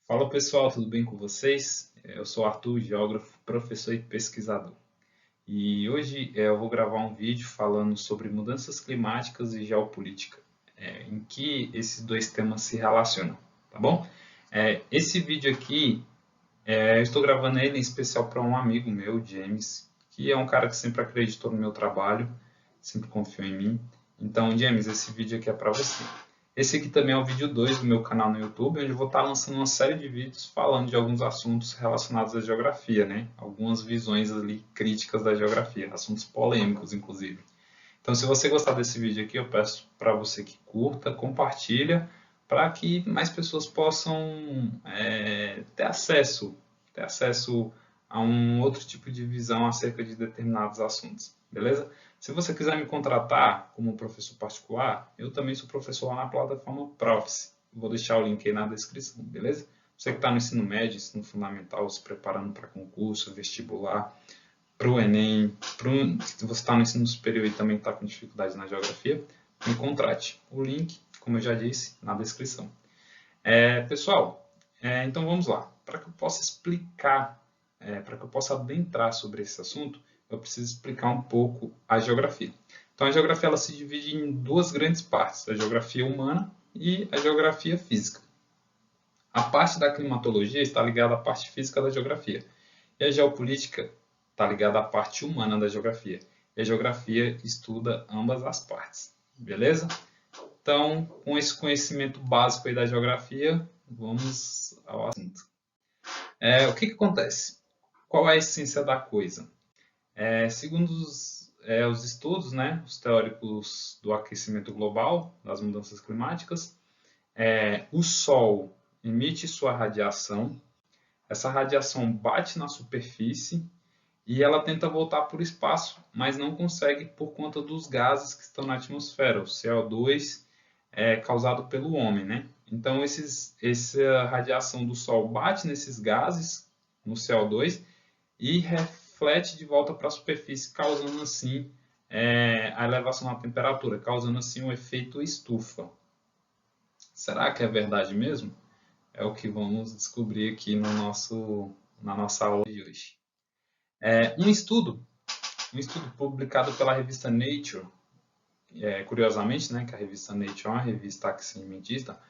Fala pessoal, tudo bem com vocês? Eu sou Arthur, geógrafo, professor e pesquisador. E hoje eu vou gravar um vídeo falando sobre mudanças climáticas e geopolítica, em que esses dois temas se relacionam, tá bom? Esse vídeo aqui, eu estou gravando ele em especial para um amigo meu, James, que é um cara que sempre acreditou no meu trabalho, sempre confiou em mim. Então, James, esse vídeo aqui é para você. Esse aqui também é o vídeo 2 do meu canal no YouTube, onde eu vou estar lançando uma série de vídeos falando de alguns assuntos relacionados à geografia, né? Algumas visões ali críticas da geografia, assuntos polêmicos, inclusive. Então, se você gostar desse vídeo aqui, eu peço para você que curta, compartilha, para que mais pessoas possam ter acesso a um outro tipo de visão acerca de determinados assuntos, beleza? Se você quiser me contratar como professor particular, eu também sou professor lá na plataforma Profs. Vou deixar o link aí na descrição, beleza? Você que está no ensino médio, ensino fundamental, se preparando para concurso, vestibular, para o Enem, se você está no ensino superior e também está com dificuldade na geografia, me contrate. O link, como eu já disse, na descrição. Pessoal, então vamos lá. Para que eu possa explicar, para que eu possa adentrar sobre esse assunto, eu preciso explicar um pouco a geografia. Então a geografia ela se divide em duas grandes partes, a geografia humana e a geografia física. A parte da climatologia está ligada à parte física da geografia. E a geopolítica está ligada à parte humana da geografia. E a geografia estuda ambas as partes. Beleza? Então, com esse conhecimento básico aí da geografia, vamos ao assunto. O que acontece? Qual é a essência da coisa? Segundo os estudos, né, os teóricos do aquecimento global, das mudanças climáticas, o Sol emite sua radiação, essa radiação bate na superfície e ela tenta voltar para o espaço, mas não consegue por conta dos gases que estão na atmosfera, o CO2 causado pelo homem, né? Então essa radiação do Sol bate nesses gases, no CO2, e reflete de volta para a superfície, causando assim a elevação da temperatura, causando assim um efeito estufa. Será que é verdade mesmo? É o que vamos descobrir aqui na nossa aula de hoje. Um estudo publicado pela revista Nature, curiosamente, né, que a revista Nature é uma revista aximentista,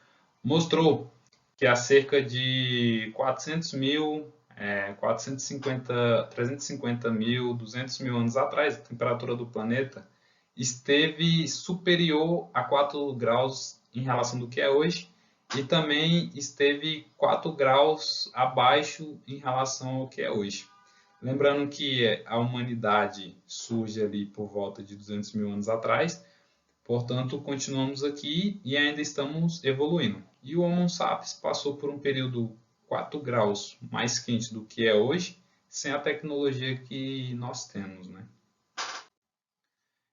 mostrou que há cerca de 400 mil, 350 mil, 200 mil anos atrás, a temperatura do planeta esteve superior a 4 graus em relação do que é hoje e também esteve 4 graus abaixo em relação ao que é hoje. Lembrando que a humanidade surge ali por volta de 200 mil anos atrás, portanto, continuamos aqui e ainda estamos evoluindo. E o Homo sapiens passou por um período 4 graus mais quente do que é hoje, sem a tecnologia que nós temos, né?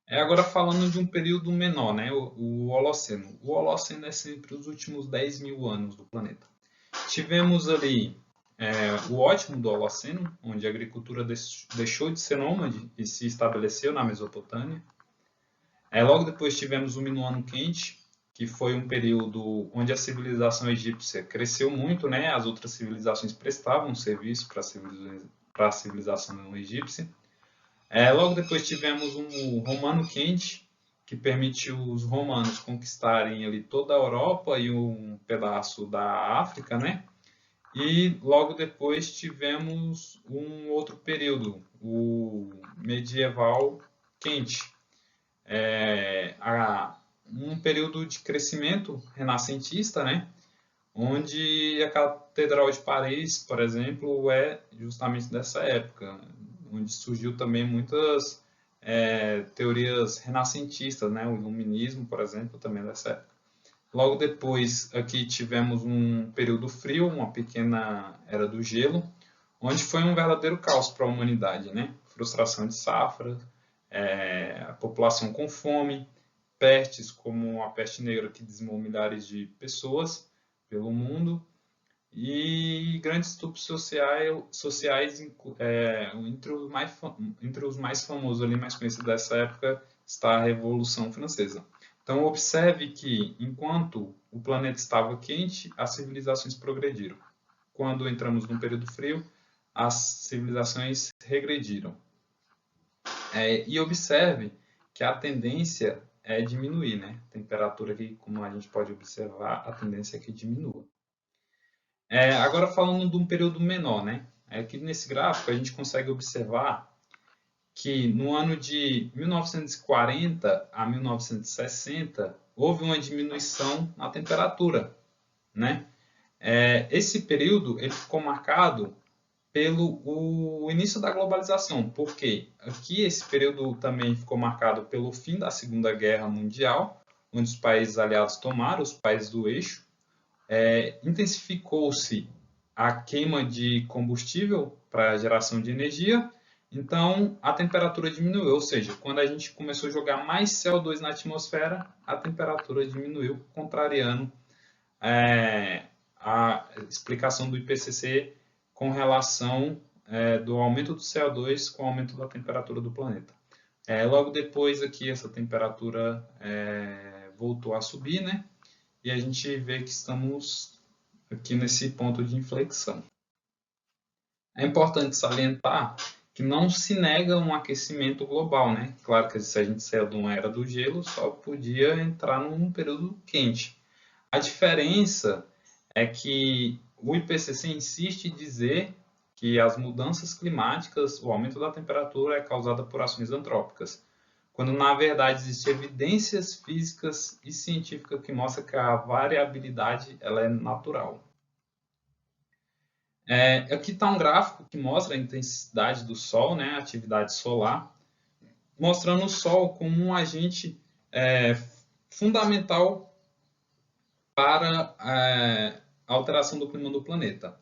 Agora falando de um período menor, né? O Holoceno. O Holoceno é sempre os últimos 10 mil anos do planeta. Tivemos ali o ótimo do Holoceno, onde a agricultura deixou de ser nômade e se estabeleceu na Mesopotâmia. Logo depois tivemos o Minuano Quente, que foi um período onde a civilização egípcia cresceu muito, né? As outras civilizações prestavam serviço para a civilização egípcia. Logo depois tivemos um Romano Quente, que permitiu os romanos conquistarem ali toda a Europa e um pedaço da África, né? E logo depois tivemos um outro período, o medieval quente, um período de crescimento renascentista, né? Onde a Catedral de Paris, por exemplo, é justamente dessa época, onde surgiu também muitas teorias renascentistas, né? O iluminismo, por exemplo, também é dessa época. Logo depois, aqui tivemos um período frio, uma pequena era do gelo, onde foi um verdadeiro caos para a humanidade, né? Frustração de safra, a população com fome, pestes como a peste negra que dizimou milhares de pessoas pelo mundo e grandes estupros sociais entre os mais famosos ali, mais conhecidos dessa época, está a Revolução Francesa. Então observe que enquanto o planeta estava quente, as civilizações progrediram. quando entramos num período frio, as civilizações regrediram. E observe que a tendência é diminuir, né? A temperatura aqui, como a gente pode observar, a tendência é que diminua. Agora falando de um período menor, né? Aqui nesse gráfico a gente consegue observar que no ano de 1940 a 1960 houve uma diminuição na temperatura, né? Esse período ele ficou marcado pelo o início da globalização, porque aqui esse período também ficou marcado pelo fim da Segunda Guerra Mundial, onde os países aliados tomaram os países do eixo, intensificou-se a queima de combustível para a geração de energia, então a temperatura diminuiu, ou seja, quando a gente começou a jogar mais CO2 na atmosfera, a temperatura diminuiu, contrariando a explicação do IPCC com relação do aumento do CO2 com o aumento da temperatura do planeta. Logo depois aqui essa temperatura voltou a subir, né? E a gente vê que estamos aqui nesse ponto de inflexão. É importante salientar que não se nega um aquecimento global, né? Claro que se a gente saiu de uma era do gelo, só podia entrar num período quente. A diferença é que o IPCC insiste em dizer que as mudanças climáticas, o aumento da temperatura é causado por ações antrópicas, quando na verdade existem evidências físicas e científicas que mostram que a variabilidade ela é natural. Aqui está um gráfico que mostra a intensidade do Sol, né, a atividade solar, mostrando o Sol como um agente fundamental para a alteração do clima do planeta.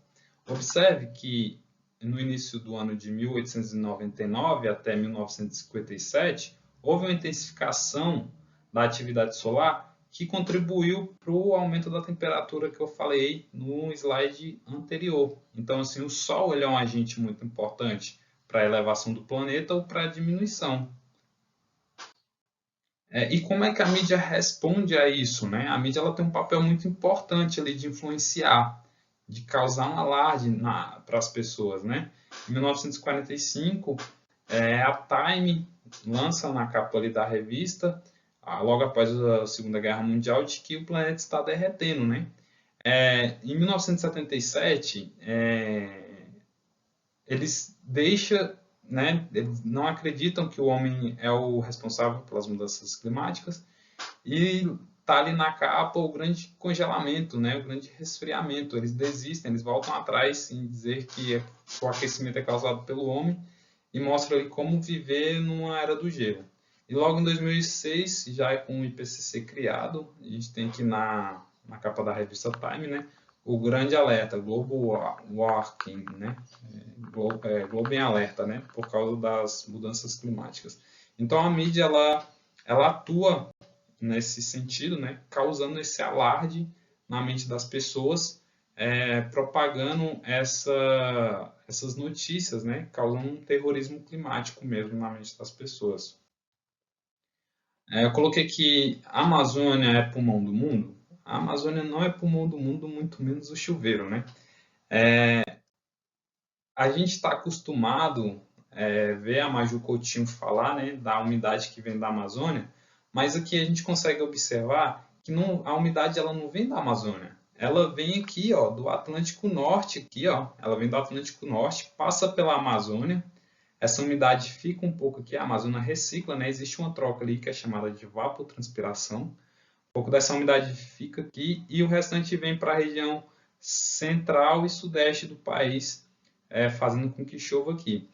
Observe que no início do ano de 1899 até 1957, houve uma intensificação da atividade solar que contribuiu para o aumento da temperatura que eu falei no slide anterior. Então, assim, o Sol ele é um agente muito importante para a elevação do planeta ou para a diminuição. E como é que a mídia responde a isso, né? A mídia ela tem um papel muito importante ali de influenciar, de causar um alarde para as pessoas, né? Em 1945, a Time lança na capa ali da revista, logo após a Segunda Guerra Mundial, de que o planeta está derretendo, né? Em 1977, eles deixam, né, eles não acreditam que o homem é o responsável pelas mudanças climáticas e está ali na capa o grande congelamento, né, o grande resfriamento. Eles desistem, eles voltam atrás em dizer que o aquecimento é causado pelo homem e mostram ali como viver numa era do gelo. E logo em 2006, já com o IPCC criado, a gente tem aqui na capa da revista Time, né, o grande alerta, Global Warming, né, Globo em alerta, né, por causa das mudanças climáticas. Então a mídia ela atua nesse sentido, né, causando esse alarde na mente das pessoas, propagando essas notícias, né, causando um terrorismo climático mesmo na mente das pessoas. Eu coloquei que a Amazônia é pulmão do mundo. A Amazônia não é pulmão do mundo, muito menos o chuveiro, né? A gente está acostumado ver a Maju Coutinho falar, né, da umidade que vem da Amazônia, mas aqui a gente consegue observar que a umidade ela não vem da Amazônia. Ela vem aqui, ó, do Atlântico Norte, aqui, ó, ela vem do Atlântico Norte, passa pela Amazônia. Essa umidade fica um pouco aqui, a Amazônia recicla, né? Existe uma troca ali que é chamada de evapotranspiração. Um pouco dessa umidade fica aqui e o restante vem para a região central e sudeste do país, fazendo com que chova aqui.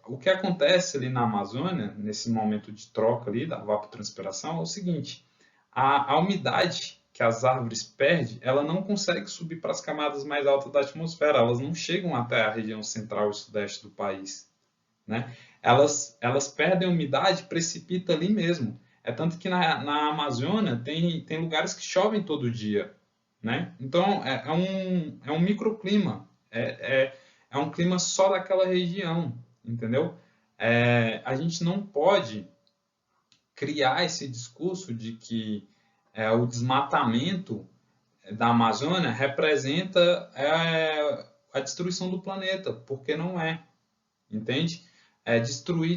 O que acontece ali na Amazônia, nesse momento de troca ali da evapotranspiração, é o seguinte: a umidade que as árvores perdem, ela não consegue subir para as camadas mais altas da atmosfera, elas não chegam até a região central e sudeste do país, né? Elas perdem a umidade, precipita ali mesmo. Tanto que na Amazônia tem lugares que chovem todo dia, né? Então é um microclima, é um clima só daquela região, entendeu? A gente não pode criar esse discurso de que o desmatamento da Amazônia representa a destruição do planeta, porque não é, entende?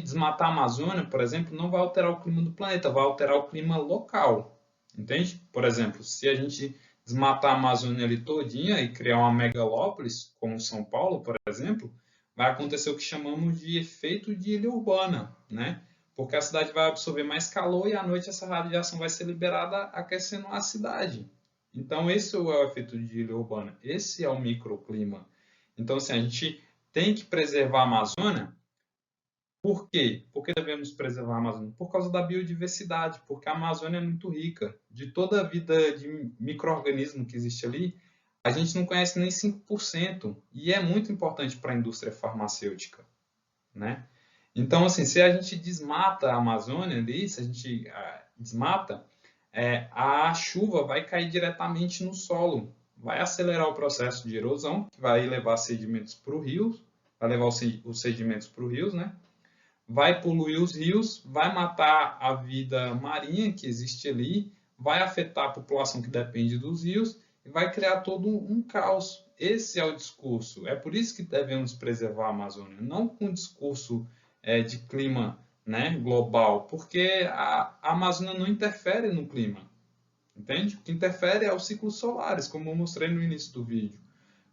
Desmatar a Amazônia, por exemplo, não vai alterar o clima do planeta, vai alterar o clima local, entende? Por exemplo, se a gente desmatar a Amazônia ali todinha e criar uma megalópolis, como São Paulo, por exemplo, vai acontecer o que chamamos de efeito de ilha urbana, né? Porque a cidade vai absorver mais calor e à noite essa radiação vai ser liberada aquecendo a cidade. Então esse é o efeito de ilha urbana, esse é o microclima. Então assim, a gente tem que preservar a Amazônia. Por quê? Por que devemos preservar a Amazônia? Por causa da biodiversidade, porque a Amazônia é muito rica. De toda a vida de micro-organismo que existe ali, a gente não conhece nem 5%, e é muito importante para a indústria farmacêutica, né? Então, assim, se a gente desmata a Amazônia ali, se a gente desmata, a chuva vai cair diretamente no solo, vai acelerar o processo de erosão, que vai levar sedimentos para o rio, vai levar os sedimentos para os rios, né? Vai poluir os rios, vai matar a vida marinha que existe ali, vai afetar a população que depende dos rios e vai criar todo um caos. Esse é o discurso. É por isso que devemos preservar a Amazônia, não com o discurso de clima, né, global, porque a Amazônia não interfere no clima, entende? O que interfere é os ciclos solares, como eu mostrei no início do vídeo.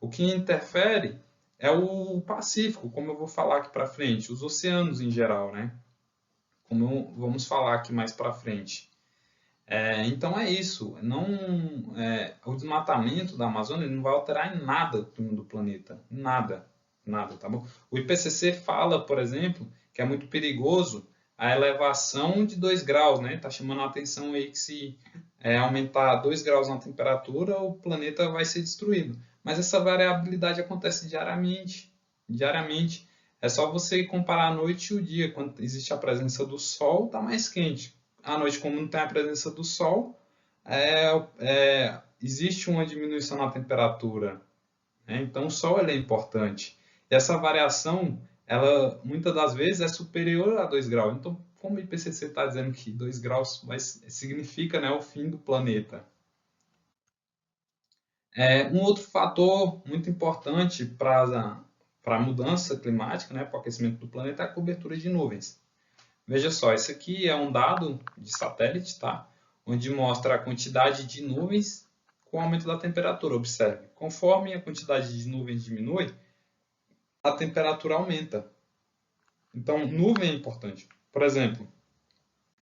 O que interfere é o Pacífico, como eu vou falar aqui para frente, os oceanos em geral, né? Como vamos falar aqui mais para frente. Então é isso. O desmatamento da Amazônia não vai alterar em nada o clima do planeta, nada, nada, tá bom? O IPCC fala, por exemplo, que é muito perigoso a elevação de 2 graus, né? Tá chamando a atenção aí que se aumentar 2 graus na temperatura, o planeta vai ser destruído. Mas essa variabilidade acontece diariamente. Diariamente. É só você comparar a noite e o dia. Quando existe a presença do Sol, está mais quente. À noite, como não tem a presença do Sol, existe uma diminuição na temperatura, né? Então, o Sol é importante. E essa variação, ela muitas das vezes é superior a 2 graus. Então, como o IPCC está dizendo que 2 graus significa, né, o fim do planeta. Um outro fator muito importante para a mudança climática, né, para o aquecimento do planeta, é a cobertura de nuvens. Veja só, esse aqui é um dado de satélite, tá? Onde mostra a quantidade de nuvens com o aumento da temperatura. Observe, conforme a quantidade de nuvens diminui, a temperatura aumenta. Então, nuvem é importante. Por exemplo,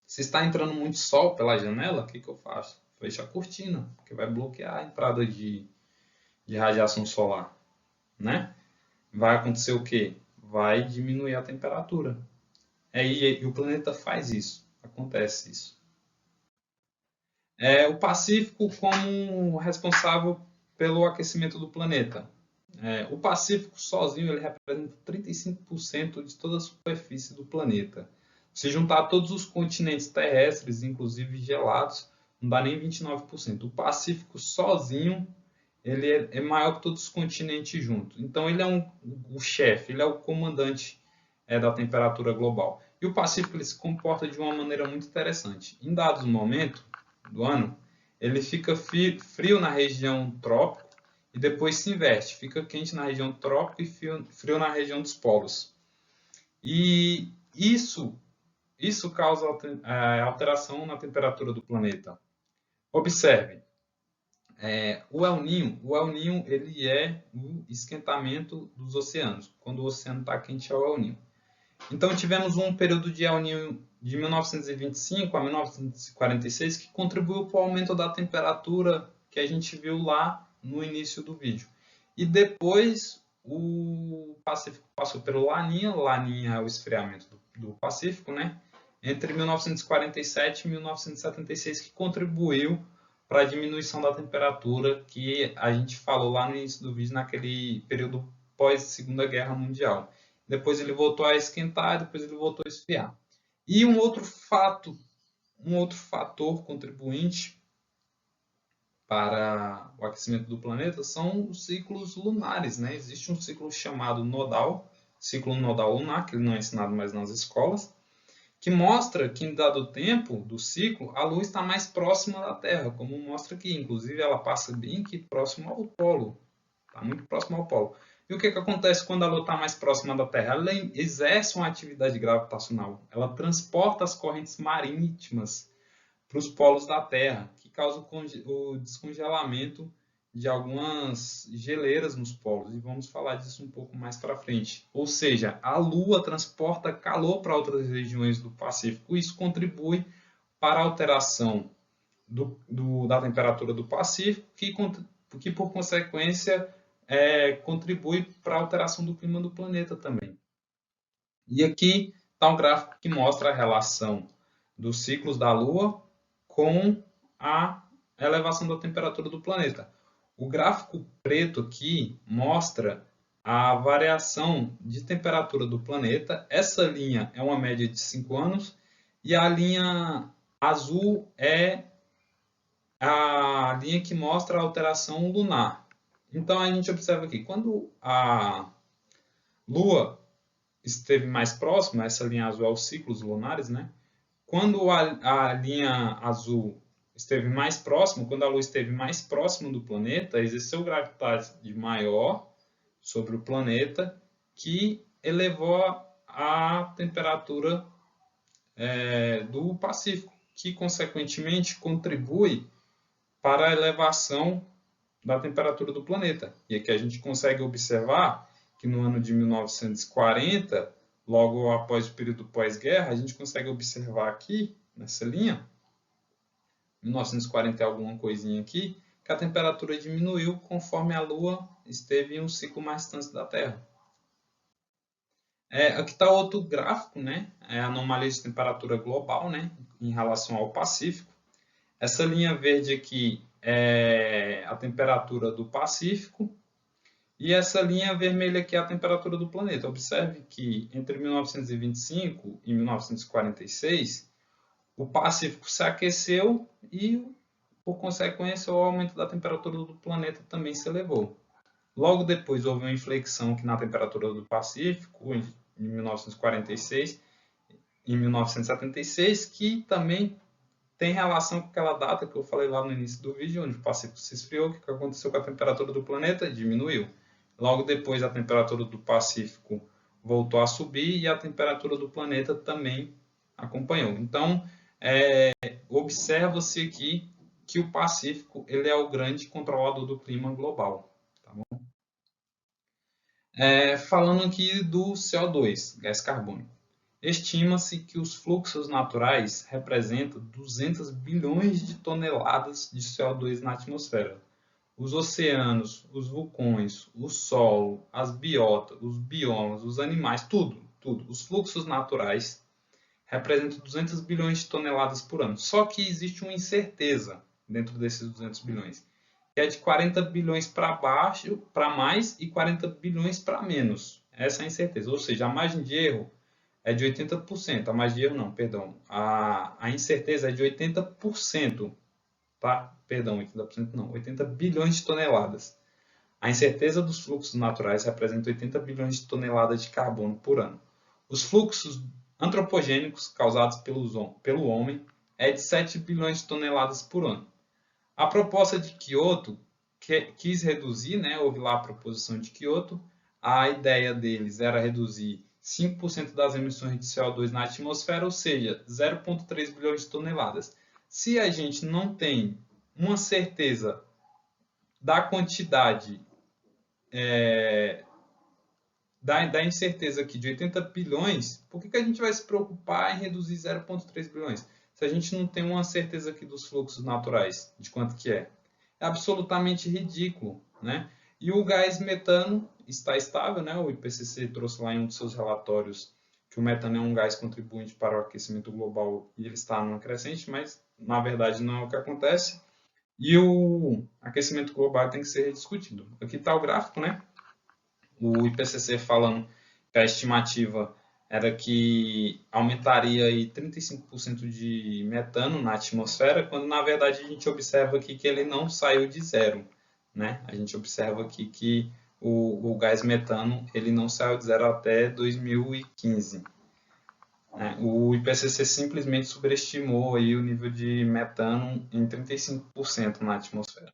se está entrando muito sol pela janela, o que eu faço? Fecho a cortina, porque vai bloquear a entrada de radiação solar, né? Vai acontecer o quê? Vai diminuir a temperatura. E o planeta faz isso, acontece isso. O Pacífico como responsável pelo aquecimento do planeta. O Pacífico sozinho ele representa 35% de toda a superfície do planeta. Se juntar todos os continentes terrestres, inclusive gelados, não dá nem 29%. O Pacífico sozinho ele é maior que todos os continentes juntos. Então ele é o chefe, ele é o comandante da temperatura global. E o Pacífico ele se comporta de uma maneira muito interessante. Em dados momentos do ano, ele fica frio na região trópico e depois se inverte. Fica quente na região trópico e frio na região dos polos. E isso causa alteração na temperatura do planeta. Observe, o El Niño ele é o esquentamento dos oceanos. Quando o oceano está quente é o El Niño. Então tivemos um período de El Niño de 1925 a 1946 que contribuiu para o aumento da temperatura que a gente viu lá no início do vídeo. E depois o Pacífico passou pelo Laninha. Laninha é o esfriamento do Pacífico, né? Entre 1947 e 1976 que contribuiu para a diminuição da temperatura que a gente falou lá no início do vídeo, naquele período pós-Segunda Guerra Mundial. Depois ele voltou a esquentar, depois ele voltou a esfriar. E um outro fator contribuinte para o aquecimento do planeta são os ciclos lunares, né? Existe um ciclo chamado nodal, ciclo nodal lunar, que não é ensinado mais nas escolas, que mostra que em dado tempo do ciclo, a Lua está mais próxima da Terra, como mostra aqui. Inclusive, ela passa bem aqui próximo ao polo. Está muito próximo ao polo. E o que acontece quando a Lua está mais próxima da Terra? Ela exerce uma atividade gravitacional. Ela transporta as correntes marítimas para os polos da Terra, que causa o descongelamento de algumas geleiras nos polos. E vamos falar disso um pouco mais para frente. Ou seja, a Lua transporta calor para outras regiões do Pacífico. Isso contribui para a alteração da temperatura do Pacífico, que por consequência contribui para a alteração do clima do planeta também. E aqui está um gráfico que mostra a relação dos ciclos da Lua com a elevação da temperatura do planeta. O gráfico preto aqui mostra a variação de temperatura do planeta. Essa linha é uma média de 5 anos e a linha azul é a linha que mostra a alteração lunar. Então, a gente observa aqui, quando a Lua esteve mais próxima, essa linha azul é os ciclos lunares, né? Quando a linha azul esteve mais próxima, quando a Lua esteve mais próxima do planeta, exerceu gravidade maior sobre o planeta, que elevou a temperatura do Pacífico, que consequentemente contribui para a elevação da temperatura do planeta. E aqui a gente consegue observar que no ano de 1940, logo após o período pós-guerra, a gente consegue observar aqui, nessa linha, 1940 é alguma coisinha aqui, que a temperatura diminuiu conforme a Lua esteve em um ciclo mais distante da Terra. Aqui está outro gráfico, né? É a anomalia de temperatura global, né? Em relação ao Pacífico. Essa linha verde aqui é a temperatura do Pacífico e essa linha vermelha aqui é a temperatura do planeta. Observe que entre 1925 e 1946, o Pacífico se aqueceu e, por consequência, o aumento da temperatura do planeta também se elevou. Logo depois, houve uma inflexão aqui na temperatura do Pacífico, em 1946 e 1976, que também tem relação com aquela data que eu falei lá no início do vídeo, onde o Pacífico se esfriou. O que aconteceu com a temperatura do planeta? Diminuiu. Logo depois, a temperatura do Pacífico voltou a subir e a temperatura do planeta também acompanhou. Então, observa-se aqui que o Pacífico ele é o grande controlador do clima global. Tá bom? Falando aqui do CO2, gás carbônico. Estima-se que os fluxos naturais representam 200 bilhões de toneladas de CO2 na atmosfera. Os oceanos, os vulcões, o solo, as biotas, os biomas, os animais, tudo. Os fluxos naturais representam 200 bilhões de toneladas por ano. Só que existe uma incerteza dentro desses 200 bilhões, que é de 40 bilhões para baixo, para mais, e 40 bilhões para menos. Essa é a incerteza. Ou seja, a margem de erro é de 80%. A margem de erro não, perdão. A incerteza é de 80%. Tá? Perdão, 80% não. 80 bilhões de toneladas. A incerteza dos fluxos naturais representa 80 bilhões de toneladas de carbono por ano. Os fluxos antropogênicos causados pelo homem é de 7 bilhões de toneladas por ano. A proposta de Kyoto quis reduzir, né? Houve lá a proposição de Kyoto. A ideia deles era reduzir 5% das emissões de CO2 na atmosfera, ou seja, 0,3 bilhões de toneladas. Se a gente não tem uma certeza da quantidade, da incerteza aqui de 80 bilhões, por que a gente vai se preocupar em reduzir 0,3 bilhões? Se a gente não tem uma certeza aqui dos fluxos naturais, de quanto que é. É absolutamente ridículo, né? E o gás metano está estável, né? O IPCC trouxe lá em um dos seus relatórios que o metano é um gás contribuinte para o aquecimento global e ele está numa crescente, mas na verdade não é o que acontece. E o aquecimento global tem que ser discutido. Aqui está o gráfico, né? O IPCC falando que a estimativa era que aumentaria aí 35% de metano na atmosfera, quando na verdade a gente observa aqui que ele não saiu de zero, né? A gente observa aqui que o gás metano ele não saiu de zero até 2015. né? O IPCC simplesmente sobreestimou aí o nível de metano em 35% na atmosfera.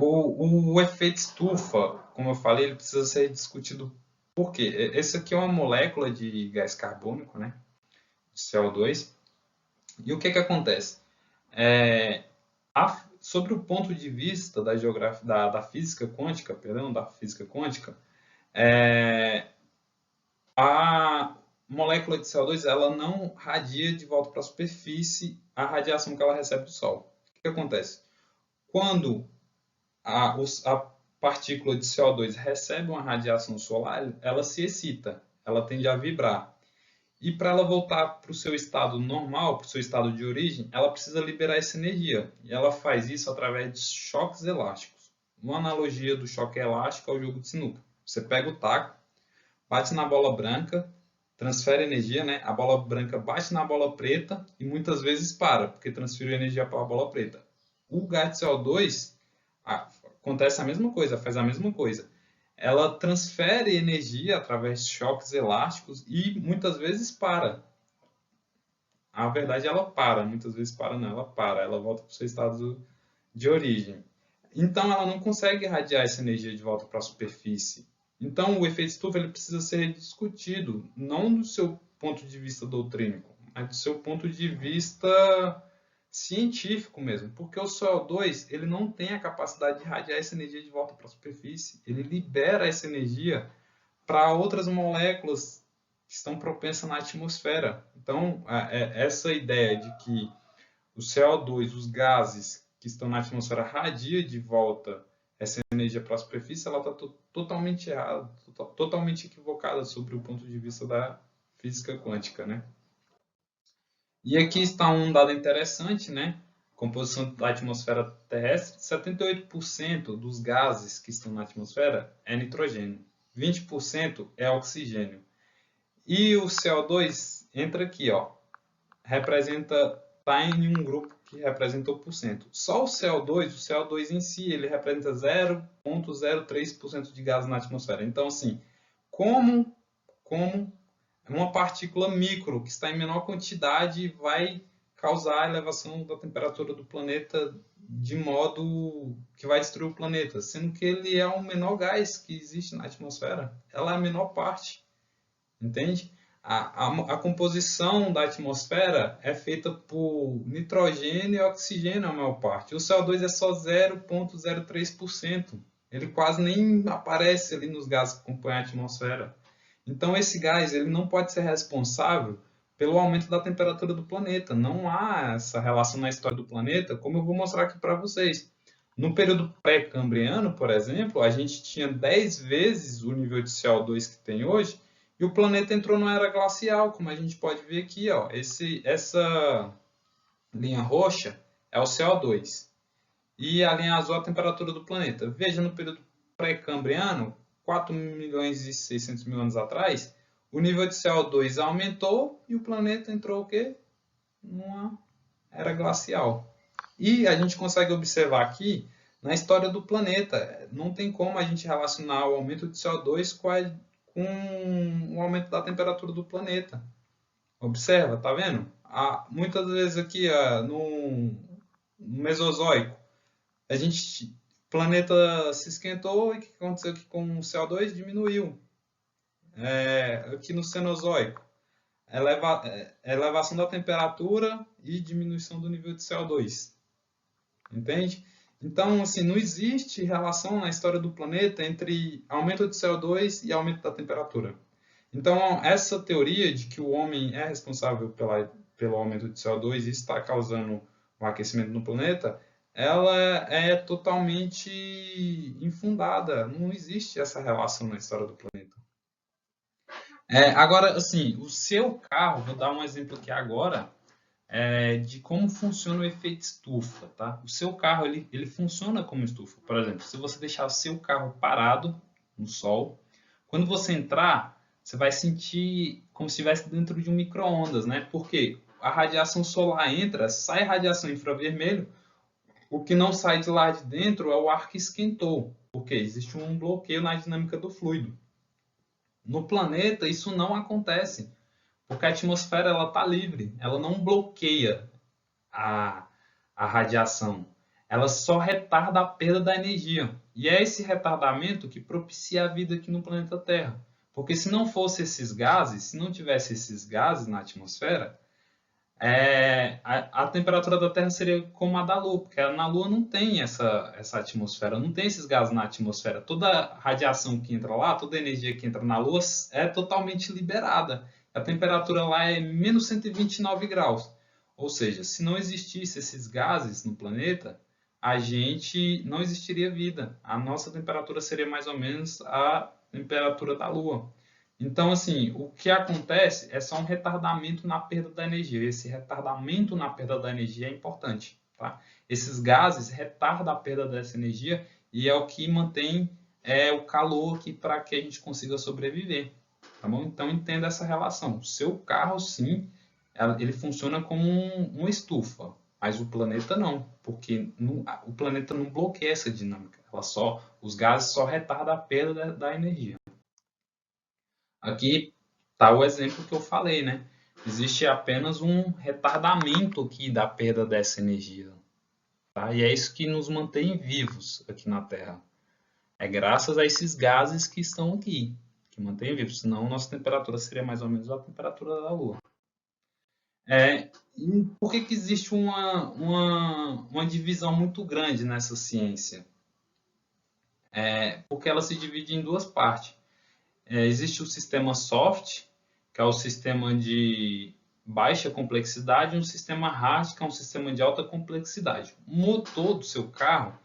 O efeito estufa, como eu falei, ele precisa ser discutido por quê? Esse aqui é uma molécula de gás carbônico, né? De CO2. E o que acontece? Sobre o ponto de vista da geografia, da física quântica, a molécula de CO2 ela não radia de volta para a superfície a radiação que ela recebe do Sol. O que acontece? Quando a partícula de CO2 recebe uma radiação solar, ela se excita, ela tende a vibrar. E para ela voltar para o seu estado normal, para o seu estado de origem, ela precisa liberar essa energia. E ela faz isso através de choques elásticos. Uma analogia do choque elástico ao jogo de sinuca. Você pega o taco, bate na bola branca, transfere energia, né? A bola branca bate na bola preta e muitas vezes para, porque transferiu energia para a bola preta. O gás de CO2 acontece a mesma coisa, faz a mesma coisa. Ela transfere energia através de choques elásticos e muitas vezes para. A verdade, ela para, muitas vezes para não, ela para, ela volta para o seu estado de origem. Então, ela não consegue irradiar essa energia de volta para a superfície. Então, o efeito estufa ele precisa ser discutido, não do seu ponto de vista doutrínico, mas do seu ponto de vista científico mesmo, porque o CO2 ele não tem a capacidade de irradiar essa energia de volta para a superfície, ele libera essa energia para outras moléculas que estão propensas na atmosfera. Então, essa ideia de que o CO2, os gases que estão na atmosfera radia de volta essa energia para a superfície, ela está totalmente errada, totalmente equivocada sobre o ponto de vista da física quântica, né? E aqui está um dado interessante, né? Composição da atmosfera terrestre, 78% dos gases que estão na atmosfera é nitrogênio, 20% é oxigênio. E o CO2 entra aqui, ó, está em um grupo que representa o porcento. Só o CO2 em si, ele representa 0,03% de gases na atmosfera. Então, assim, como uma partícula micro que está em menor quantidade vai causar a elevação da temperatura do planeta de modo que vai destruir o planeta, sendo que ele é o menor gás que existe na atmosfera. Ela é a menor parte, entende? A composição da atmosfera é feita por nitrogênio e oxigênio a maior parte. O CO2 é só 0,03%. Ele quase nem aparece ali nos gases que compõem a atmosfera. Então, esse gás ele não pode ser responsável pelo aumento da temperatura do planeta. Não há essa relação na história do planeta, como eu vou mostrar aqui para vocês. No período pré-cambriano, por exemplo, a gente tinha 10 vezes o nível de CO2 que tem hoje, e o planeta entrou numa era glacial, como a gente pode ver aqui. Ó. Essa linha roxa é o CO2. E a linha azul é a temperatura do planeta. Veja, no período pré-cambriano, 4 milhões e 600 mil anos atrás, o nível de CO2 aumentou e o planeta entrou o quê? Numa era glacial. E a gente consegue observar aqui, na história do planeta, não tem como a gente relacionar o aumento de CO2 com o aumento da temperatura do planeta. Observa, tá vendo? Muitas vezes aqui no Mesozoico, o planeta se esquentou e o que aconteceu aqui com o CO2? Diminuiu. Aqui no Cenozoico, elevação da temperatura e diminuição do nível de CO2. Entende? Então, assim, não existe relação na história do planeta entre aumento de CO2 e aumento da temperatura. Então, essa teoria de que o homem é responsável pelo aumento de CO2 e está causando o aquecimento no planeta, ela é totalmente infundada. Não existe essa relação na história do planeta. Agora, assim, o seu carro, vou dar um exemplo aqui agora, de como funciona o efeito estufa, tá? O seu carro, ele funciona como estufa. Por exemplo, se você deixar o seu carro parado no sol, quando você entrar, você vai sentir como se estivesse dentro de um micro-ondas, né? Porque a radiação solar entra, sai radiação infravermelho, o que não sai de lá de dentro é o ar que esquentou, porque existe um bloqueio na dinâmica do fluido. No planeta, isso não acontece, Porque a atmosfera ela está livre, ela não bloqueia a, a radiação, ela só retarda a perda da energia. E é esse retardamento que propicia a vida aqui no planeta Terra. Porque se não fosse esses gases, se não tivesse esses gases na atmosfera, a temperatura da Terra seria como a da Lua, porque na Lua não tem essa atmosfera, não tem esses gases na atmosfera. Toda a radiação que entra lá, toda a energia que entra na Lua é totalmente liberada. A temperatura lá é menos 129 graus. Ou seja, se não existisse esses gases no planeta, a gente não existiria vida. A nossa temperatura seria mais ou menos a temperatura da Lua. Então, assim, o que acontece é só um retardamento na perda da energia. Esse retardamento na perda da energia é importante, tá? Esses gases retardam a perda dessa energia e é o que mantém o calor aqui para que a gente consiga sobreviver, tá bom? Então, entenda essa relação. O seu carro, sim, ele funciona como uma estufa, mas o planeta não, porque o planeta não bloqueia essa dinâmica. Os gases só retardam a perda da energia. Aqui está o exemplo que eu falei, né? Existe apenas um retardamento aqui da perda dessa energia, tá? E é isso que nos mantém vivos aqui na Terra. É graças a esses gases que estão aqui, que mantêm vivos. Senão, nossa temperatura seria mais ou menos a temperatura da Lua. E por que existe uma divisão muito grande nessa ciência? Porque ela se divide em duas partes. Existe o sistema soft, que é o sistema de baixa complexidade, e um sistema hard, que é um sistema de alta complexidade. O motor do seu carro,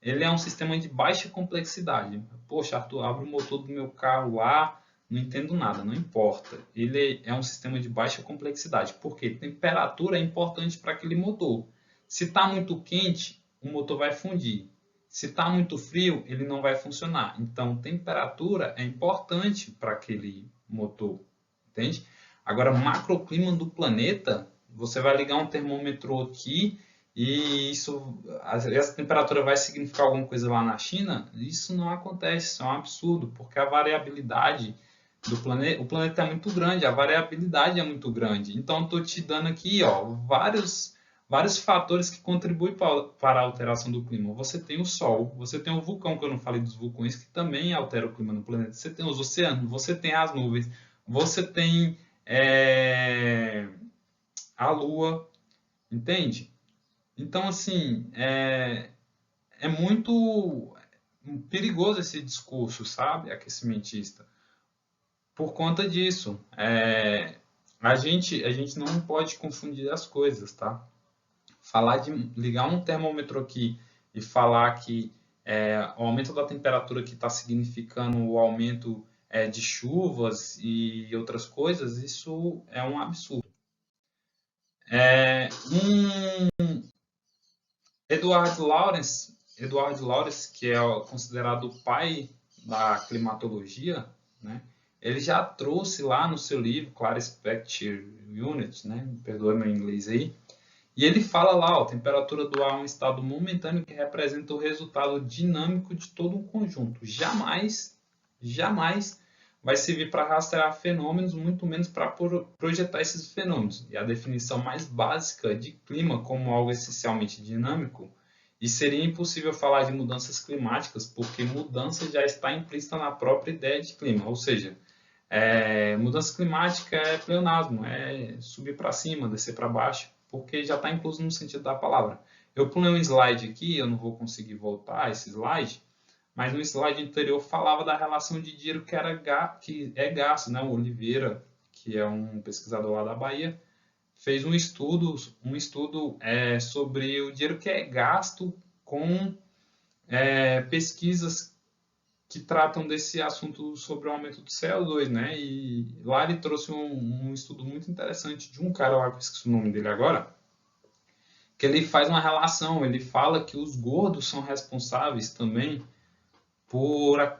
ele é um sistema de baixa complexidade. Poxa, Arthur, abre o motor do meu carro lá, não entendo nada, não importa. Ele é um sistema de baixa complexidade, porque temperatura é importante para aquele motor. Se está muito quente, o motor vai fundir. Se está muito frio, ele não vai funcionar. Então, temperatura é importante para aquele motor, entende? Agora, macroclima do planeta, você vai ligar um termômetro aqui e essa temperatura vai significar alguma coisa lá na China? Isso não acontece, isso é um absurdo, porque a variabilidade do planeta, o planeta é muito grande, a variabilidade é muito grande. Então, estou te dando aqui vários fatores que contribuem para a alteração do clima. Você tem o Sol, você tem o vulcão, que eu não falei dos vulcões, que também altera o clima no planeta. Você tem os oceanos, você tem as nuvens, você tem a Lua, entende? Então, assim, é muito perigoso esse discurso, sabe, aquecimentista. Por conta disso, a gente não pode confundir as coisas, tá? Falar de ligar um termômetro aqui e falar que o aumento da temperatura que está significando o aumento de chuvas e outras coisas, isso é um absurdo. Edward Lorenz, que é considerado o pai da climatologia, né? Ele já trouxe lá no seu livro, Clarispective Unit, né? Perdoe meu inglês aí, e ele fala lá, a temperatura do ar é um estado momentâneo que representa o resultado dinâmico de todo um conjunto. Jamais vai servir para rastrear fenômenos, muito menos para projetar esses fenômenos. E a definição mais básica de clima como algo essencialmente dinâmico, e seria impossível falar de mudanças climáticas, porque mudança já está implícita na própria ideia de clima, ou seja, mudança climática é pleonasmo, é subir para cima, descer para baixo, porque já está incluso no sentido da palavra. Eu pulei um slide aqui, eu não vou conseguir voltar a esse slide, mas no slide anterior falava da relação de dinheiro que é gasto, né? O Oliveira, que é um pesquisador lá da Bahia, fez um estudo sobre o dinheiro que é gasto com pesquisas que tratam desse assunto sobre o aumento do CO2, né? E lá ele trouxe um estudo muito interessante de um cara lá, que eu esqueci o nome dele agora, que ele faz uma relação, ele fala que os gordos são responsáveis também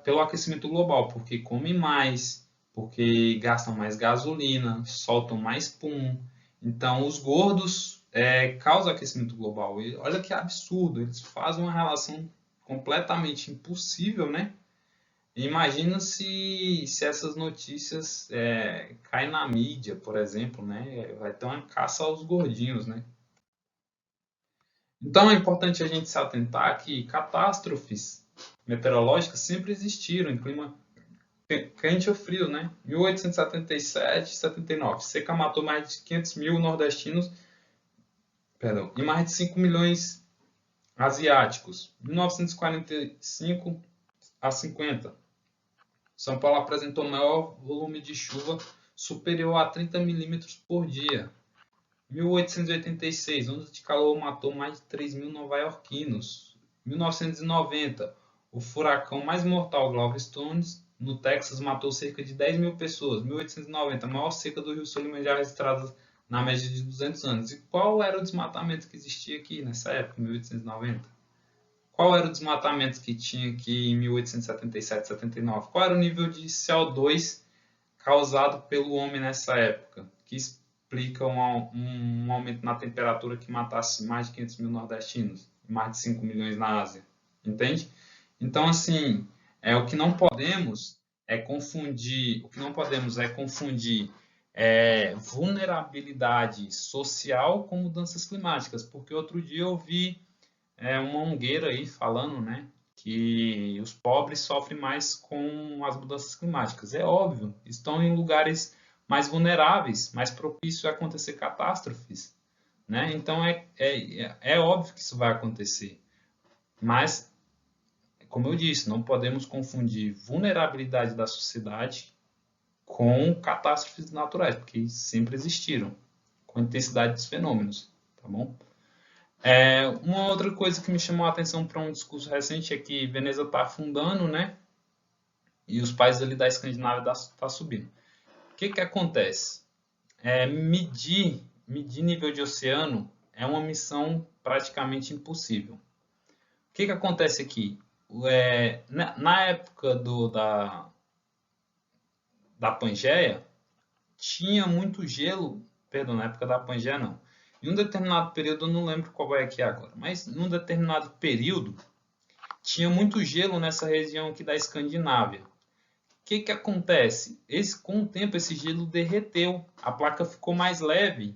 pelo aquecimento global, porque comem mais, porque gastam mais gasolina, soltam mais pum. Então, os gordos causam aquecimento global. E olha que absurdo, eles fazem uma relação completamente impossível, né? Imagina se essas notícias caem na mídia, por exemplo, né? Vai ter uma caça aos gordinhos, né? Então é importante a gente se atentar que catástrofes meteorológicas sempre existiram em clima quente ou frio, né? 1877 e 79, seca matou mais de 500 mil nordestinos, perdão, e mais de 5 milhões asiáticos. 1945 a 50, São Paulo apresentou maior volume de chuva superior a 30 milímetros por dia. 1886, onda de calor matou mais de 3 mil nova-iorquinos. 1990, o furacão mais mortal Galveston, no Texas, matou cerca de 10 mil pessoas. 1890, a maior seca do Rio Sul já registrada na média de 200 anos. E qual era o desmatamento que existia aqui nessa época, 1890? Qual era o desmatamento que tinha aqui em 1877, 79? Qual era o nível de CO2 causado pelo homem nessa época? Que explica um aumento na temperatura que matasse mais de 500 mil nordestinos, mais de 5 milhões na Ásia. Entende? Então, assim, o que não podemos é confundir vulnerabilidade social com mudanças climáticas, porque outro dia eu vi uma ongueira aí falando, né, que os pobres sofrem mais com as mudanças climáticas. É óbvio, estão em lugares mais vulneráveis, mais propícios a acontecer catástrofes, né? Então é óbvio que isso vai acontecer. Mas, como eu disse, não podemos confundir vulnerabilidade da sociedade com catástrofes naturais, porque sempre existiram, com a intensidade dos fenômenos, tá bom? Uma outra coisa que me chamou a atenção para um discurso recente é que Veneza está afundando, né? E os países ali da Escandinávia estão subindo. O que acontece? Medir nível de oceano é uma missão praticamente impossível. O que acontece aqui? Na época da Pangeia, tinha muito gelo, perdão, na época da Pangeia não. Em um determinado período, eu não lembro qual é aqui agora, mas em um determinado período, tinha muito gelo nessa região aqui da Escandinávia. O que acontece? Com o tempo, esse gelo derreteu, a placa ficou mais leve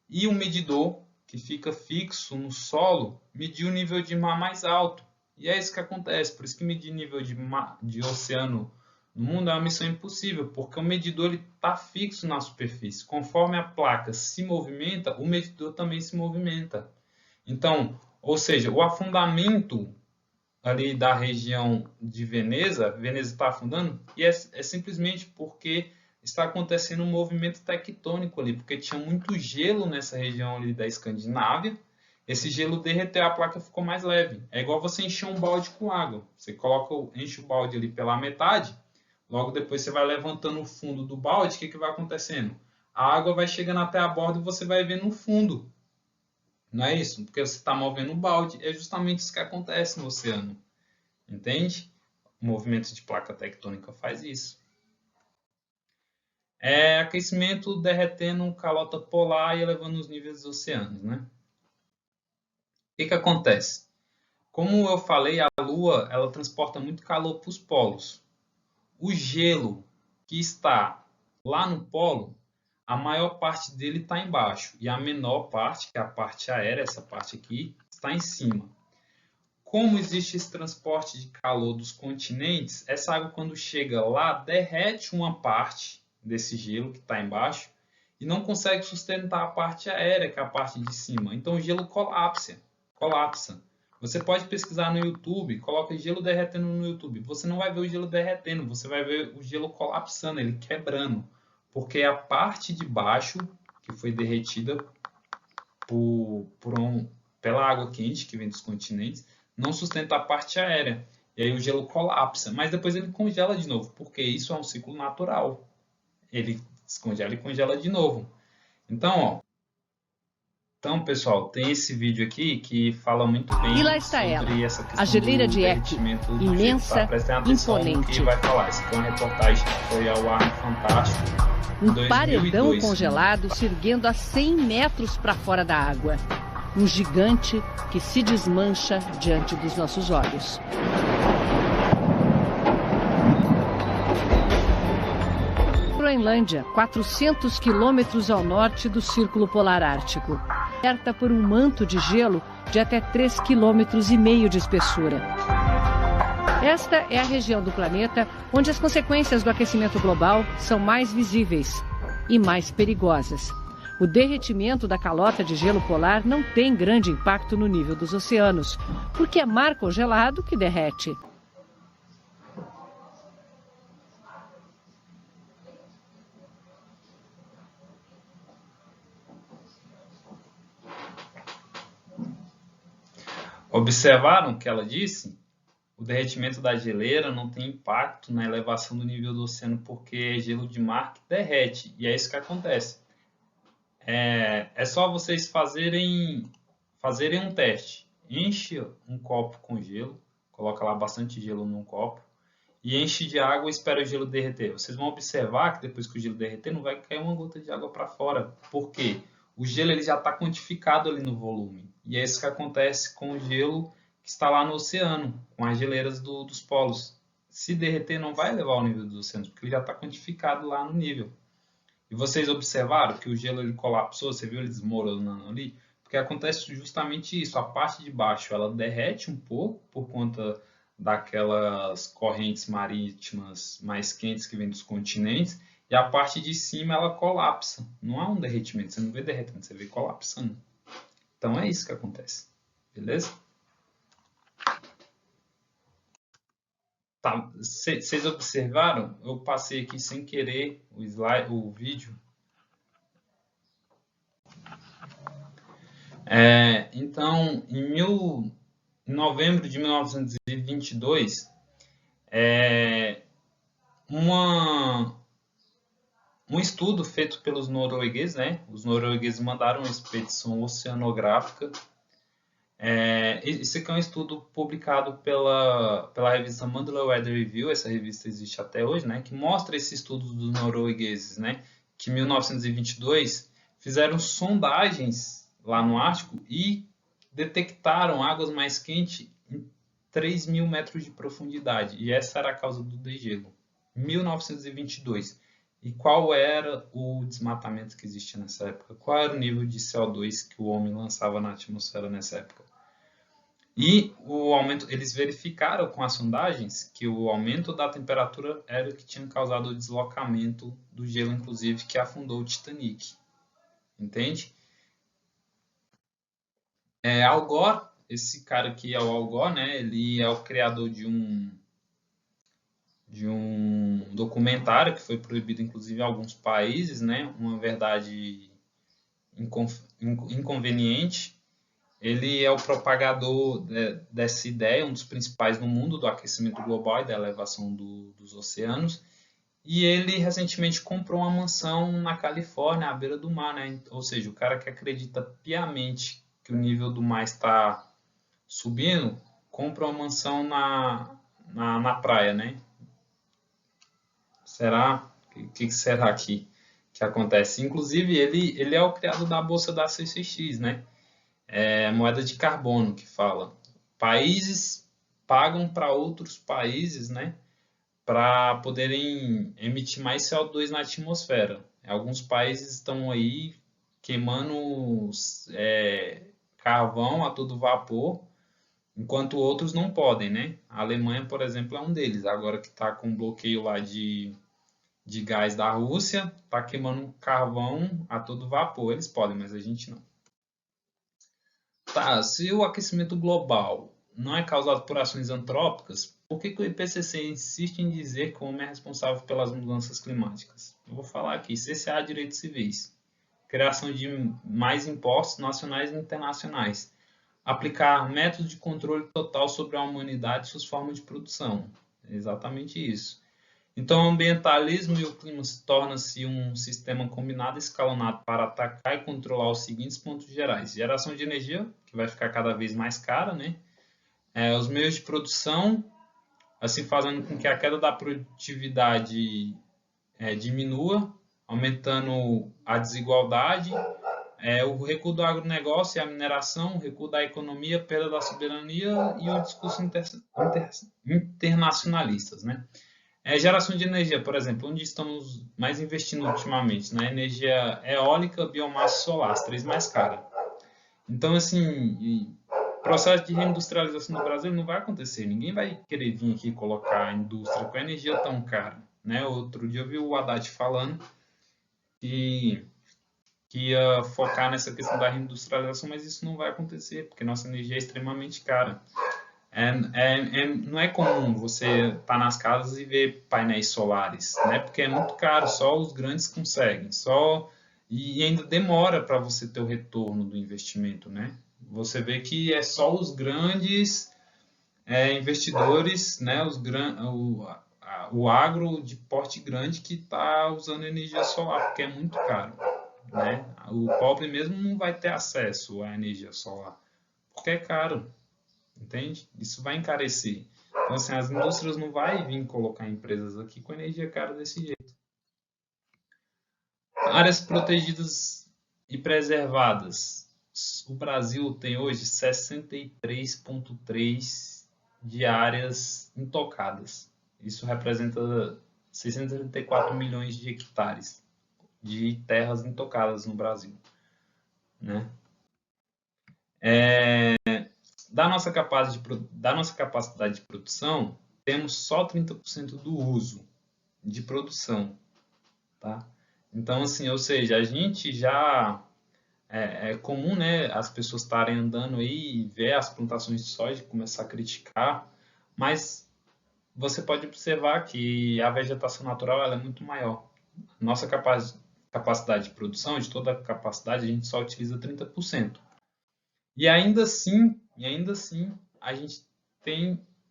e o medidor, que fica fixo no solo, mediu o nível de mar mais alto. E é isso que acontece, por isso que medir nível de oceano no mundo é uma missão impossível, porque o medidor está fixo na superfície. Conforme a placa se movimenta, o medidor também se movimenta. Então, ou seja, o afundamento ali da região de Veneza está afundando, e é simplesmente porque está acontecendo um movimento tectônico ali, porque tinha muito gelo nessa região ali da Escandinávia, esse gelo derreteu, a placa ficou mais leve. É igual você encher um balde com água, você enche o balde ali pela metade, logo depois você vai levantando o fundo do balde, o que vai acontecendo? A água vai chegando até a borda e você vai ver no fundo. Não é isso? Porque você está movendo o balde. É justamente isso que acontece no oceano. Entende? O movimento de placa tectônica faz isso. Aquecimento derretendo calota polar e elevando os níveis dos oceanos, né? O que acontece? Como eu falei, a Lua ela transporta muito calor para os polos. O gelo que está lá no polo, a maior parte dele está embaixo e a menor parte, que é a parte aérea, essa parte aqui, está em cima. Como existe esse transporte de calor dos continentes, essa água quando chega lá derrete uma parte desse gelo que está embaixo e não consegue sustentar a parte aérea, que é a parte de cima. Então o gelo colapsa. Você pode pesquisar no YouTube, coloca gelo derretendo no YouTube. Você não vai ver o gelo derretendo, você vai ver o gelo colapsando, ele quebrando. Porque a parte de baixo, que foi derretida pela água quente que vem dos continentes, não sustenta a parte aérea. E aí o gelo colapsa, mas depois ele congela de novo, porque isso é um ciclo natural. Ele descongela e congela de novo. Então, pessoal, tem esse vídeo aqui que fala muito bem e lá está sobre ela, essa questão a geleira de Eck, imensa, imponente. Que vai falar. Essa aqui é uma reportagem que foi ao ar no Fantástico. Um paredão congelado se erguendo a 100 metros para fora da água. Um gigante que se desmancha diante dos nossos olhos. Groenlândia, 400 quilômetros ao norte do Círculo Polar Ártico, coberta por um manto de gelo de até 3,5 km de espessura. Esta é a região do planeta onde as consequências do aquecimento global são mais visíveis e mais perigosas. O derretimento da calota de gelo polar não tem grande impacto no nível dos oceanos, porque é mar congelado que derrete. Observaram o que ela disse? O derretimento da geleira não tem impacto na elevação do nível do oceano porque é gelo de mar que derrete. E é isso que acontece. É só vocês fazerem um teste. Enche um copo com gelo, coloca lá bastante gelo num copo e enche de água e espera o gelo derreter. Vocês vão observar que depois que o gelo derreter não vai cair uma gota de água para fora. Por quê? O gelo ele já está quantificado ali no volume. E é isso que acontece com o gelo que está lá no oceano, com as geleiras dos polos. Se derreter, não vai elevar o nível dos oceanos, porque ele já está quantificado lá no nível. E vocês observaram que o gelo ele colapsou, você viu ele desmoronando ali? Porque acontece justamente isso, a parte de baixo ela derrete um pouco por conta daquelas correntes marítimas mais quentes que vêm dos continentes, e a parte de cima ela colapsa. Não há um derretimento, você não vê derretendo, você vê colapsando. Então é isso que acontece, beleza? Tá, vocês observaram? Eu passei aqui sem querer o vídeo. Então, em novembro de 1922, um estudo feito pelos noruegueses, né? Os noruegueses mandaram uma expedição oceanográfica. Esse aqui é um estudo publicado pela revista Mandela Weather Review, essa revista existe até hoje, né? Que mostra esse estudo dos noruegueses, né? Que em 1922 fizeram sondagens lá no Ártico e detectaram águas mais quentes em 3.000 metros de profundidade. E essa era a causa do degelo. 1922. E qual era o desmatamento que existia nessa época? Qual era o nível de CO2 que o homem lançava na atmosfera nessa época? E o aumento, eles verificaram com as sondagens que o aumento da temperatura era o que tinha causado o deslocamento do gelo, inclusive, que afundou o Titanic. Entende? Al Gore, esse cara aqui é o Al Gore, né? Ele é o criador de um documentário que foi proibido, inclusive, em alguns países, né? Uma verdade inconveniente. Ele é o propagador dessa ideia, um dos principais no mundo do aquecimento global e da elevação dos oceanos. E ele recentemente comprou uma mansão na Califórnia, à beira do mar, né? Ou seja, o cara que acredita piamente que o nível do mar está subindo, compra uma mansão na praia, né? Será? O que será que acontece? Inclusive, ele é o criador da bolsa da CCX, né? Moeda de carbono que fala. Países pagam para outros países, né? Para poderem emitir mais CO2 na atmosfera. Alguns países estão aí queimando carvão a todo vapor, enquanto outros não podem, né? A Alemanha, por exemplo, é um deles. Agora que está com bloqueio lá de gás da Rússia, está queimando carvão a todo vapor. Eles podem, mas a gente não. Tá, se o aquecimento global não é causado por ações antrópicas, por que o IPCC insiste em dizer que o homem é responsável pelas mudanças climáticas? Eu vou falar aqui, CCA Direitos Civis, criação de mais impostos nacionais e internacionais, aplicar métodos de controle total sobre a humanidade e suas formas de produção. É exatamente isso. Então, o ambientalismo e o clima torna-se um sistema combinado e escalonado para atacar e controlar os seguintes pontos gerais. Geração de energia, que vai ficar cada vez mais cara, né? Os meios de produção, assim fazendo com que a queda da produtividade diminua, aumentando a desigualdade, o recuo do agronegócio e a mineração, o recuo da economia, perda da soberania e o discurso internacionalistas, né? Geração de energia, por exemplo, onde estamos mais investindo ultimamente, na energia eólica, biomassa solar, as três mais caras. Então, assim, o processo de reindustrialização no Brasil não vai acontecer. Ninguém vai querer vir aqui colocar a indústria com a energia tão cara, né? Outro dia eu vi o Haddad falando que ia focar nessa questão da reindustrialização, mas isso não vai acontecer, porque nossa energia é extremamente cara. Não é comum você estar nas casas e ver painéis solares, né? Porque é muito caro, só os grandes conseguem, e ainda demora para você ter o retorno do investimento, né? Você vê que é só os grandes investidores, né? O agro de porte grande que está usando energia solar, porque é muito caro, né? O pobre mesmo não vai ter acesso à energia solar, porque é caro. Entende? Isso vai encarecer. Então, assim, as indústrias não vão vir colocar empresas aqui com energia cara desse jeito. Áreas protegidas e preservadas. O Brasil tem hoje 63,3 de áreas intocadas. Isso representa 634 milhões de hectares de terras intocadas no Brasil, né? Da nossa capacidade de produção, temos só 30% do uso de produção, tá? Então, assim, ou seja, a gente já... É comum, né, as pessoas estarem andando aí e ver as plantações de soja e começar a criticar, mas você pode observar que a vegetação natural ela é muito maior. Nossa capacidade de produção, de toda a capacidade, a gente só utiliza 30%. E ainda assim, a gente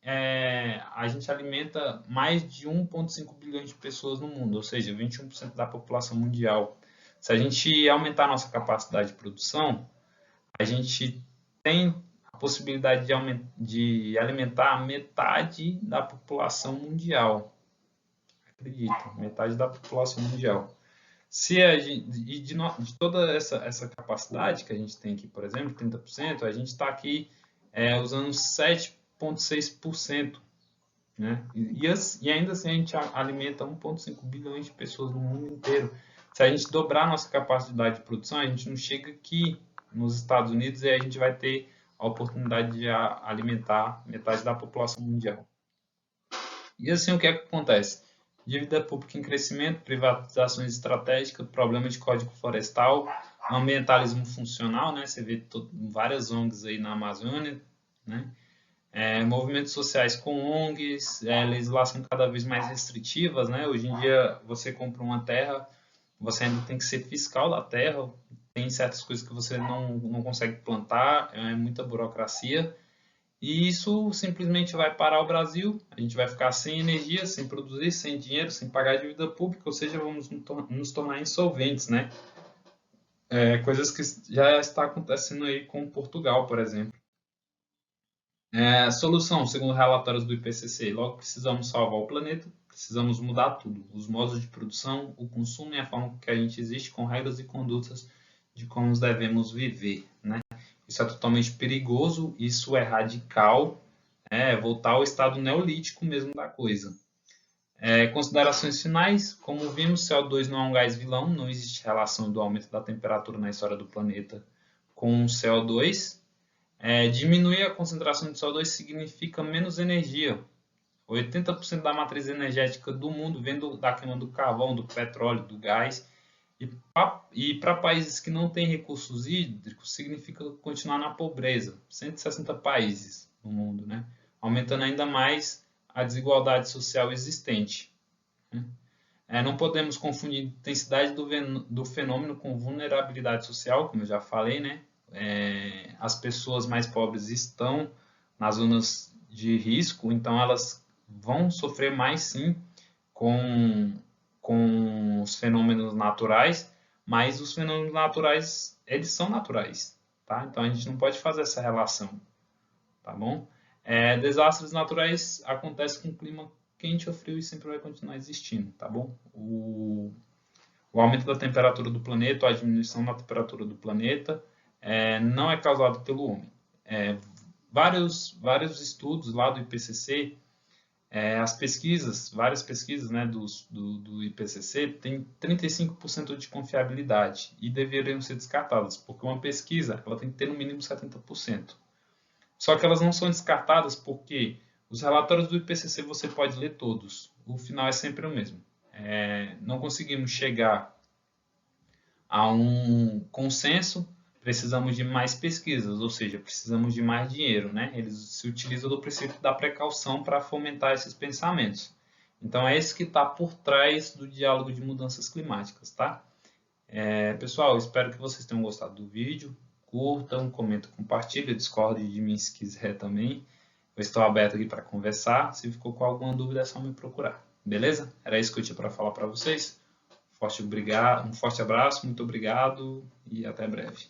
a gente alimenta mais de 1,5 bilhões de pessoas no mundo, ou seja, 21% da população mundial. Se a gente aumentar a nossa capacidade de produção, a gente tem a possibilidade de alimentar metade da população mundial. Acredita, metade da população mundial. De toda essa capacidade que a gente tem aqui, por exemplo, 30%, a gente está aqui usando 7,6%. Né? E ainda assim a gente alimenta 1,5 bilhões de pessoas no mundo inteiro. Se a gente dobrar a nossa capacidade de produção, a gente não chega aqui nos Estados Unidos e a gente vai ter a oportunidade de alimentar metade da população mundial. E assim, o que é que acontece? Dívida pública em crescimento, privatizações estratégicas, problema de código florestal, ambientalismo funcional, né? Você vê várias ONGs aí na Amazônia, né? Movimentos sociais com ONGs, legislação cada vez mais restritivas, né? Hoje em dia, você compra uma terra, você ainda tem que ser fiscal da terra, tem certas coisas que você não consegue plantar, é muita burocracia, e isso simplesmente vai parar o Brasil, a gente vai ficar sem energia, sem produzir, sem dinheiro, sem pagar dívida pública, ou seja, vamos nos tornar insolventes, né? Coisas que já está acontecendo aí com Portugal, por exemplo. Solução, segundo relatórios do IPCC, logo precisamos salvar o planeta, precisamos mudar tudo, os modos de produção, o consumo e a forma que a gente existe, com regras e condutas de como devemos viver, né? Isso é totalmente perigoso, isso é radical, voltar ao estado neolítico mesmo da coisa. Considerações finais, como vimos, CO2 não é um gás vilão, não existe relação do aumento da temperatura na história do planeta com o CO2. Diminuir a concentração de CO2 significa menos energia. 80% da matriz energética do mundo vem da queima do carvão, do petróleo, do gás. E para países que não têm recursos hídricos, significa continuar na pobreza. 160 países no mundo, né? Aumentando ainda mais a desigualdade social existente. Não podemos confundir intensidade do fenômeno com vulnerabilidade social, como eu já falei, né? As pessoas mais pobres estão nas zonas de risco, então elas vão sofrer mais sim com os fenômenos naturais, mas os fenômenos naturais, eles são naturais, tá? Então a gente não pode fazer essa relação, tá bom? Desastres naturais acontecem com clima quente ou frio e sempre vai continuar existindo, tá bom? O aumento da temperatura do planeta, a diminuição da temperatura do planeta, não é causado pelo homem. Vários estudos lá do IPCC As pesquisas, várias pesquisas, né, do IPCC, têm 35% de confiabilidade e deveriam ser descartadas, porque uma pesquisa ela tem que ter no mínimo 70%. Só que elas não são descartadas porque os relatórios do IPCC você pode ler todos, o final é sempre o mesmo. Não conseguimos chegar a um consenso, precisamos de mais pesquisas, ou seja, precisamos de mais dinheiro, né? Eles se utilizam do princípio da precaução para fomentar esses pensamentos. Então, é isso que está por trás do diálogo de mudanças climáticas, tá? Pessoal, espero que vocês tenham gostado do vídeo. Curtam, comentem, compartilhem, discordem de mim se quiser também. Eu estou aberto aqui para conversar. Se ficou com alguma dúvida, é só me procurar. Beleza? Era isso que eu tinha para falar para vocês. Um forte abraço, muito obrigado e até breve.